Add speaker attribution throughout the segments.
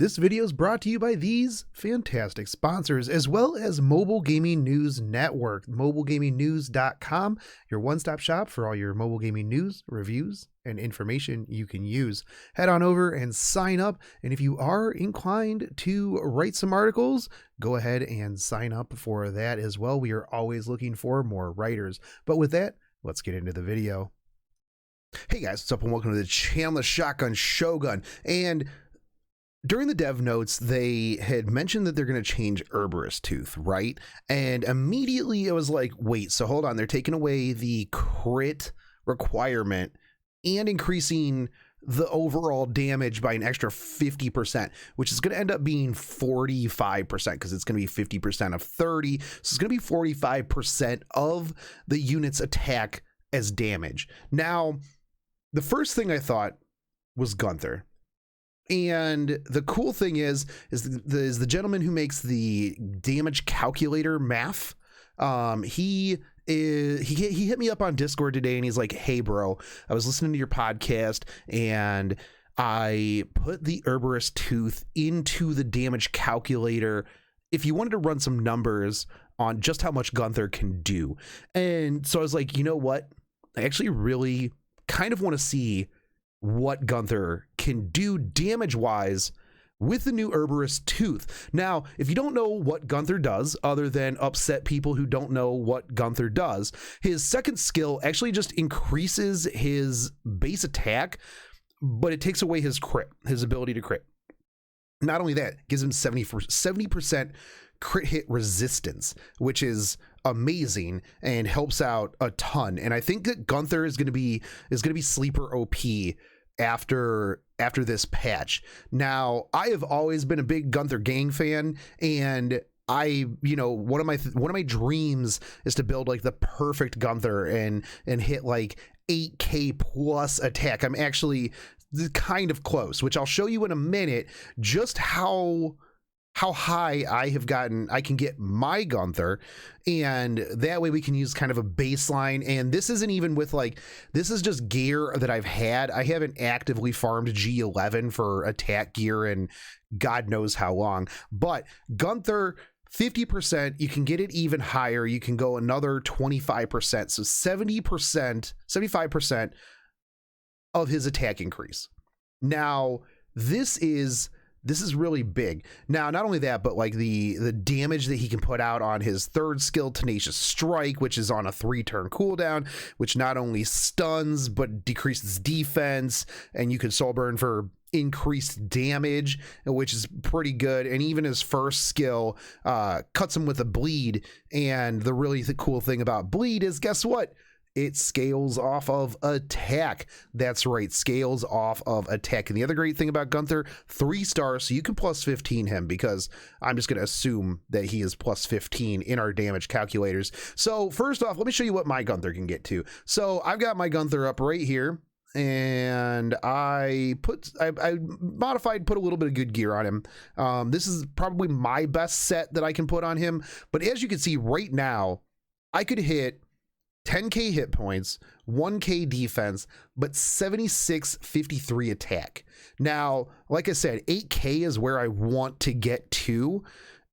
Speaker 1: This video is brought to you by these fantastic sponsors, as well as Mobile Gaming News Network, mobilegamingnews.com, your one-stop shop for all your mobile gaming news, reviews, and information you can use. Head on over and sign up, and if you are inclined to write some articles, go ahead and sign up for that as well. We are always looking for more writers. But with that, let's get into the video. Hey guys, what's up, and welcome to the channel, the Shotgun Shogun. And during the dev notes, they had mentioned that they're going to change Herberus Tooth, right? And immediately it was like, wait, so hold on, they're taking away the crit requirement and increasing the overall damage by an extra 50%, which is going to end up being 45% because it's going to be 50% of 30. So it's going to be 45% of the unit's attack as damage. Now, the first thing I thought was Gunther. And the cool thing is the gentleman who makes the damage calculator math. He hit me up on Discord today and he's like, hey bro, I was listening to your podcast and I put the Herberus Tooth into the damage calculator if you wanted to run some numbers on just how much Gunther can do. And so I was like, you know what? I actually really kind of want to see what Gunther can do damage-wise with the new Herberus Tooth. Now, if you don't know what Gunther does, other than upset people who don't know what Gunther does, his second skill actually just increases his base attack, but it takes away his crit, his ability to crit. Not only that, it gives him 70% crit hit resistance, which is amazing and helps out a ton. And I think that Gunther is going to be sleeper OP after this patch. Now, I have always been a big Gunther gang fan, and one of my dreams is to build like the perfect Gunther and hit like 8k plus attack. I'm actually kind of close, which I'll show you in a minute just how high I can get my Gunther, and that way we can use kind of a baseline. And this isn't even with this is just gear that I've had. I haven't actively farmed G11 for attack gear in God knows how long, but Gunther 50%, you can get it even higher. You can go another 25%, so 70%, 75% of his attack increase. Now, this is really big. Now, not only that, but like the damage that he can put out on his third skill, Tenacious Strike, which is on a 3-turn cooldown, which not only stuns, but decreases defense, and you can soul burn for increased damage, which is pretty good. And even his first skill cuts him with a bleed. And the really cool thing about bleed is, guess what? It scales off of attack. That's right, scales off of attack. And the other great thing about Gunther, 3 stars, so you can plus 15 him, because I'm just going to assume that he is plus 15 in our damage calculators. So first off, let me show you what my Gunther can get to. So I've got my Gunther up right here, and I modified, put a little bit of good gear on him. This is probably my best set that I can put on him. But as you can see right now, I could hit 10k hit points, 1k defense, but 7653 attack. Now, like I said, 8k is where I want to get to,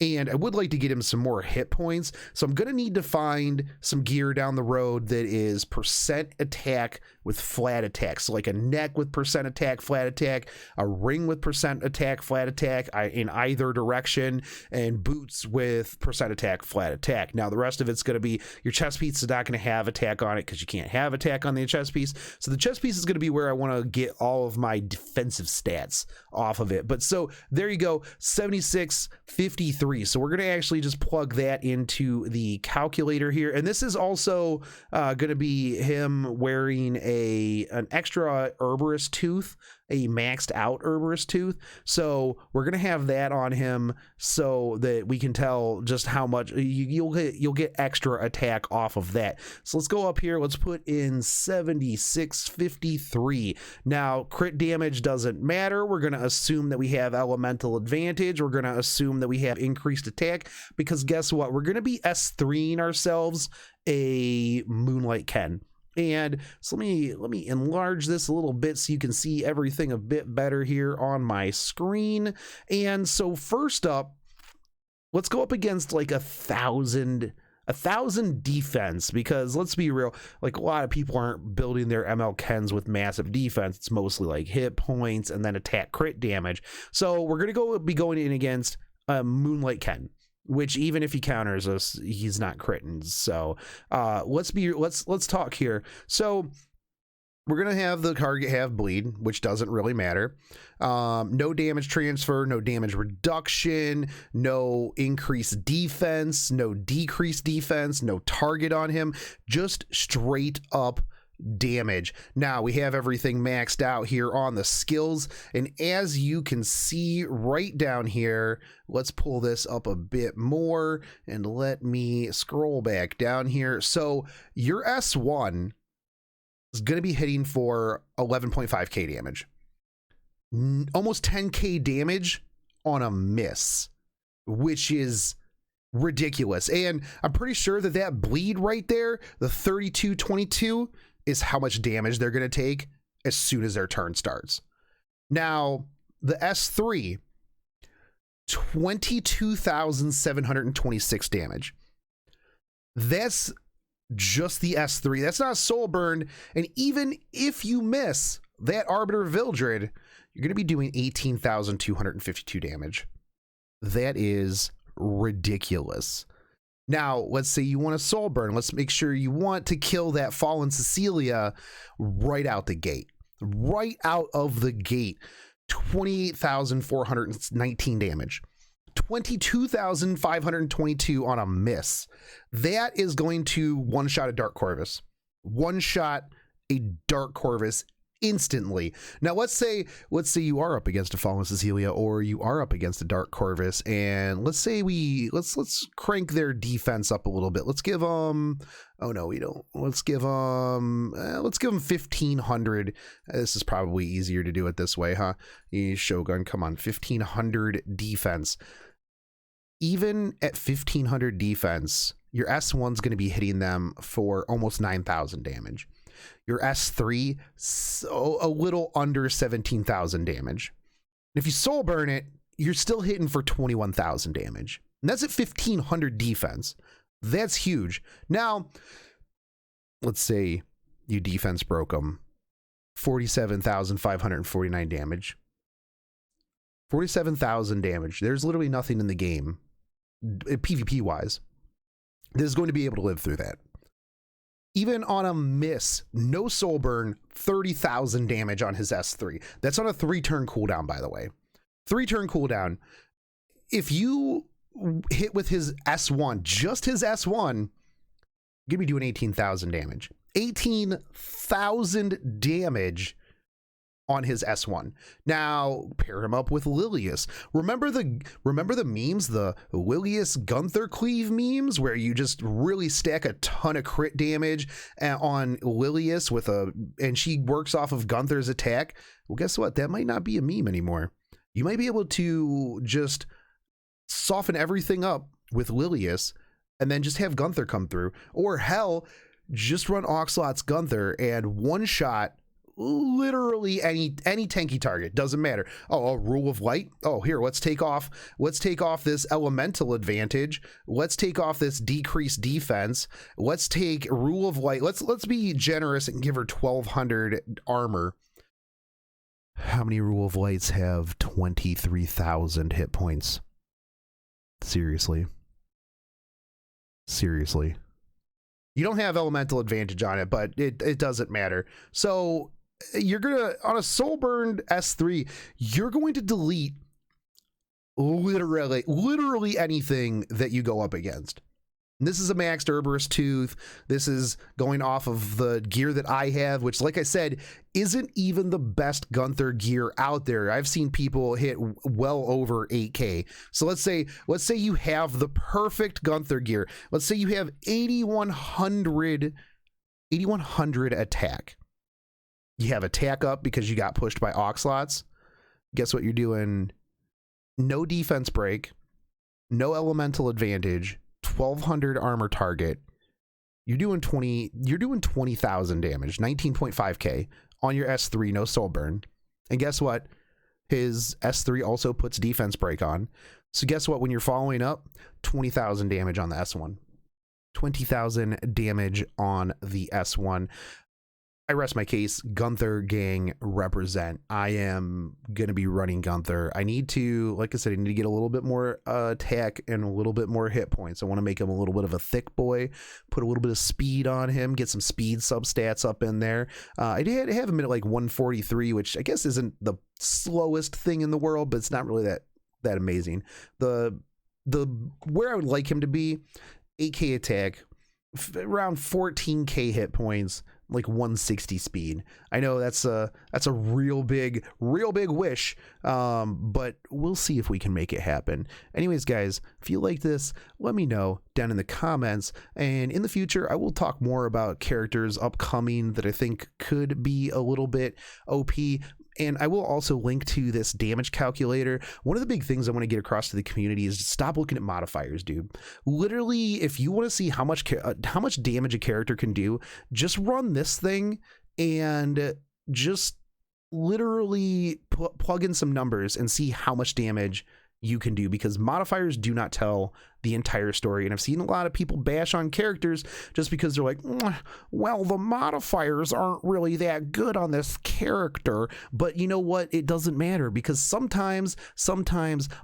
Speaker 1: and I would like to get him some more hit points. So I'm going to need to find some gear down the road that is percent attack with flat attack. So like a neck with percent attack, flat attack, a ring with percent attack, flat attack in either direction, and boots with percent attack, flat attack. Now, the rest of it's going to be your chest piece is not going to have attack on it because you can't have attack on the chest piece. So the chest piece is going to be where I want to get all of my defensive stats off of it. But so there you go, 7653. So we're going to actually just plug that into the calculator here. And this is also going to be him wearing an extra Herberus Tooth, a maxed out Herberus Tooth. So we're going to have that on him so that we can tell just how much you'll get extra attack off of that. So let's go up here. Let's put in 7653. Now, crit damage doesn't matter. We're going to assume that we have elemental advantage. We're going to assume that we have increased attack, because guess what? We're going to be S3ing ourselves a Moonlight Ken.
Speaker 2: And so let me enlarge this a little bit so you can see everything a bit better here on my screen. And so first up, let's go up against like 1,000 defense, because let's be real, like a lot of people aren't building their ML10s with massive defense. It's mostly like hit points and then attack crit damage. So we're gonna be going in against Moonlight Ken, which even if he counters us, he's not critting. So let's talk here. So we're gonna have the target have bleed, which doesn't really matter. No damage transfer, no damage reduction, no increased defense, no decreased defense, no target on him, just straight up damage. Now we have everything maxed out here on the skills, and as you can see right down here, let's pull this up a bit more and let me scroll back down here. So your S1 is going to be hitting for 11.5k damage, almost 10k damage on a miss, which is ridiculous. And I'm pretty sure that bleed right there, the 3222, is how much damage they're going to take as soon as their turn starts. Now, the S3, 22,726 damage. That's just the S3. That's not soul burn. And even if you miss that Arbiter Vildred, you're going to be doing 18,252 damage. That is ridiculous. Now, let's say you want a soul burn. Let's make sure you want to kill that Fallen Cecilia right out the gate. Right out of the gate. 28,419 damage. 22,522 on a miss. That is going to one-shot a Dark Corvus. One-shot a Dark Corvus instantly. Now let's say you are up against a Fallen Cecilia, or you are up against a Dark Corvus, and let's say let's crank their defense up a little bit. Let's give them, oh no, we don't. Let's give them 1,500. This is probably easier to do it this way, huh? Shogun, come on, 1,500 defense. Even at 1,500 defense, your S1's going to be hitting them for almost 9,000 damage. Your S3, so a little under 17,000 damage. And if you soul burn it, you're still hitting for 21,000 damage. And that's at 1,500 defense. That's huge. Now, let's say you defense broke them. 47,549 damage. 47,000 damage. There's literally nothing in the game, PvP wise, that is going to be able to live through that. Even on a miss, no soul burn, 30,000 damage on his S3. That's on a 3-turn cooldown, by the way. 3-turn cooldown. If you hit with his S1, just his S1, you're gonna be doing 18,000 damage. 18,000 damage on his S1. Now pair him up with Lilius. Remember the memes, the Lilius Gunther cleave memes, where you just really stack a ton of crit damage on Lilius and she works off of Gunther's attack. Well, guess what? That might not be a meme anymore. You might be able to just soften everything up with Lilius and then just have Gunther come through, or hell, just run Oxlot's Gunther and one shot literally any tanky target. Doesn't matter. Oh, a Rule of Light. Oh, here, let's take off this elemental advantage. Let's take off this decreased defense. Let's take Rule of Light. Let's be generous and give her 1,200 armor. How many Rule of Lights have 23,000 hit points? Seriously. You don't have elemental advantage on it, but it doesn't matter. So you're gonna, on a soul burned S3, you're going to delete literally anything that you go up against. And this is a maxed Herberus Tooth. This is going off of the gear that I have, which, like I said, isn't even the best Gunther gear out there. I've seen people hit well over 8K. So let's say you have the perfect Gunther gear. Let's say you have 8,100 attack. You have attack up because you got pushed by Oxlots. Guess what you're doing? No defense break, no elemental advantage, 1,200 armor target. you're doing 20,000 damage, 19.5k on your S3, no soul burn. And guess what? His S3 also puts defense break on. So guess what? When you're following up, 20,000 damage on the S1. 20,000 damage on the S1. I rest my case. Gunther gang represent. I am going to be running Gunther. I need to, like I said, I need to get a little bit more attack and a little bit more hit points. I want to make him a little bit of a thick boy, put a little bit of speed on him, get some speed substats up in there. I did have him at like 143, which I guess isn't the slowest thing in the world, but it's not really that amazing. The where I would like him to be, 8k attack, around 14k hit points, like 160 speed. I know that's a real big wish, but we'll see if we can make it happen. Anyways, guys, if you like this, let me know down in the comments, and in the future I will talk more about characters upcoming that I think could be a little bit OP. And I will also link to this damage calculator. One of the big things I want to get across to the community is stop looking at modifiers, dude. Literally, if you want to see how much damage a character can do, just run this thing and just literally plug in some numbers and see how much damage you can do, because modifiers do not tell the entire story. And I've seen a lot of people bash on characters just because they're like, well, the modifiers aren't really that good on this character. But you know what? It doesn't matter, because sometimes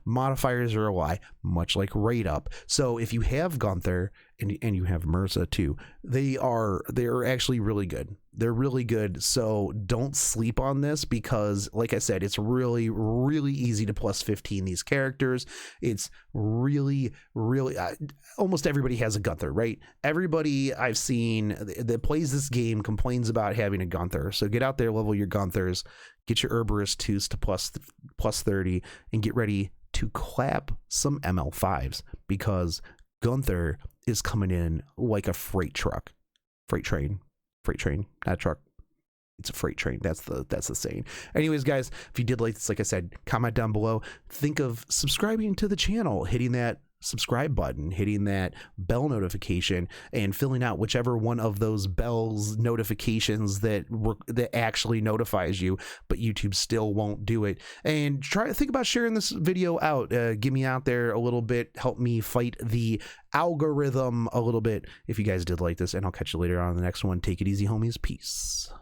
Speaker 2: modifiers are a lie, much like rate up. So if you have Gunther and you have Mirza too, they're actually really good. They're really good. So don't sleep on this, because like I said, it's really, really easy to plus 15 these characters. It's really almost everybody has a Gunther, right? Everybody I've seen that plays this game complains about having a Gunther. So get out there, level your Gunthers, get your Herberist 2s to plus 30, and get ready to clap some ML5's, because Gunther is coming in like a freight train, not a truck. It's a freight train. That's the saying. Anyways, guys, if you did like this, like I said, comment down below. Think of subscribing to the channel, hitting that subscribe button, hitting that bell notification, and filling out whichever one of those bells notifications that actually notifies you, but YouTube still won't do it. And try to think about sharing this video out. Get me out there a little bit, help me fight the algorithm a little bit if you guys did like this, and I'll catch you later on in the next one. Take it easy, homies. Peace.